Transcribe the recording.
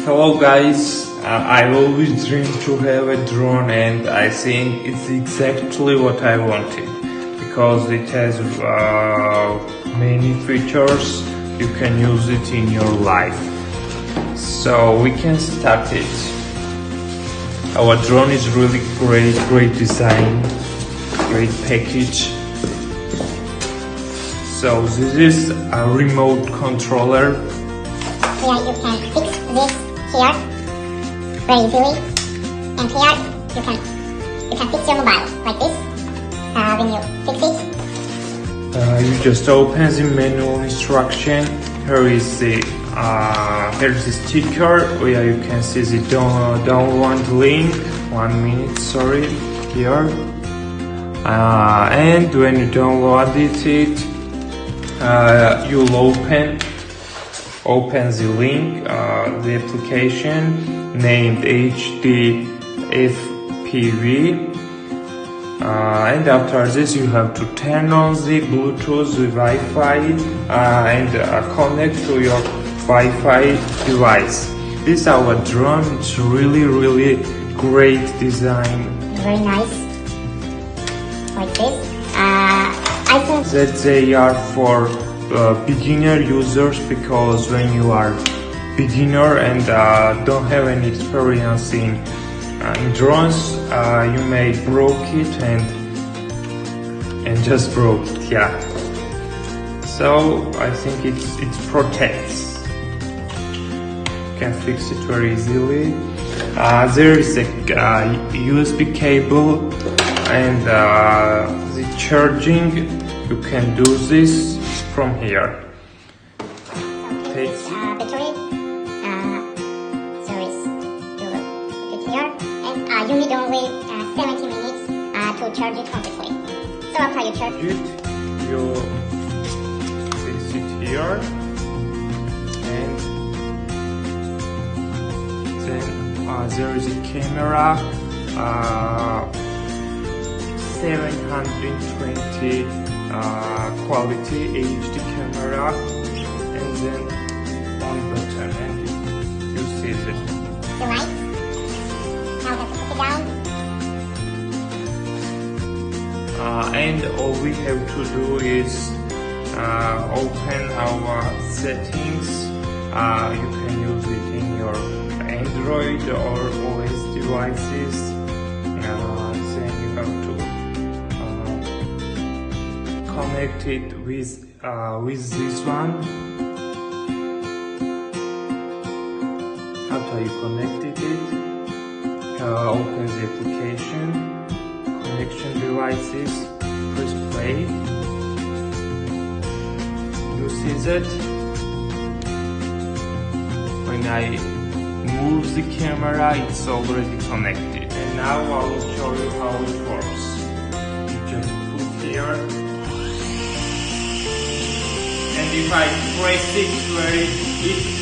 Hello guys, I always dreamed to have a drone and I think it's exactly what I wanted because it has many features. You can use it in your life. So we can start it. Our drone is really great design, great package. So this is a remote controller. Here you can fix this here very easily, and here you can fix your mobile like this. When you fix it, you just open the manual instruction. Here is the here's the sticker where you can see the download link. 1 minute, sorry, here. And when you download it, you'll open the link, the application named HD FPV, and after this you have to turn on the Bluetooth, the Wi-Fi, and connect to your Wi-Fi device. This is our drone. It's really great design. very nice, like this. I think That they are for beginner users, because when you are beginner and don't have any experience in drones, you may broke it and just broke it, yeah. So I think it protects. You can fix it very easily. There is a USB cable and the charging. You can do this from here. this battery. So you will put it here, and you need only 70 minutes to charge it completely. So after you charge it, you fix it here, and then there is a camera, 720 quality HD camera, and then one button, and you see it. the light. Now we have to put it down. And all we have to do is open our settings. You can use it in your Android or OS devices. Then you have to connect it with this one. After you connected it, open the application, connection devices, press play. You see that when I move the camera, it's already connected. And now I will show you how it works. You just put here, and if I press it, it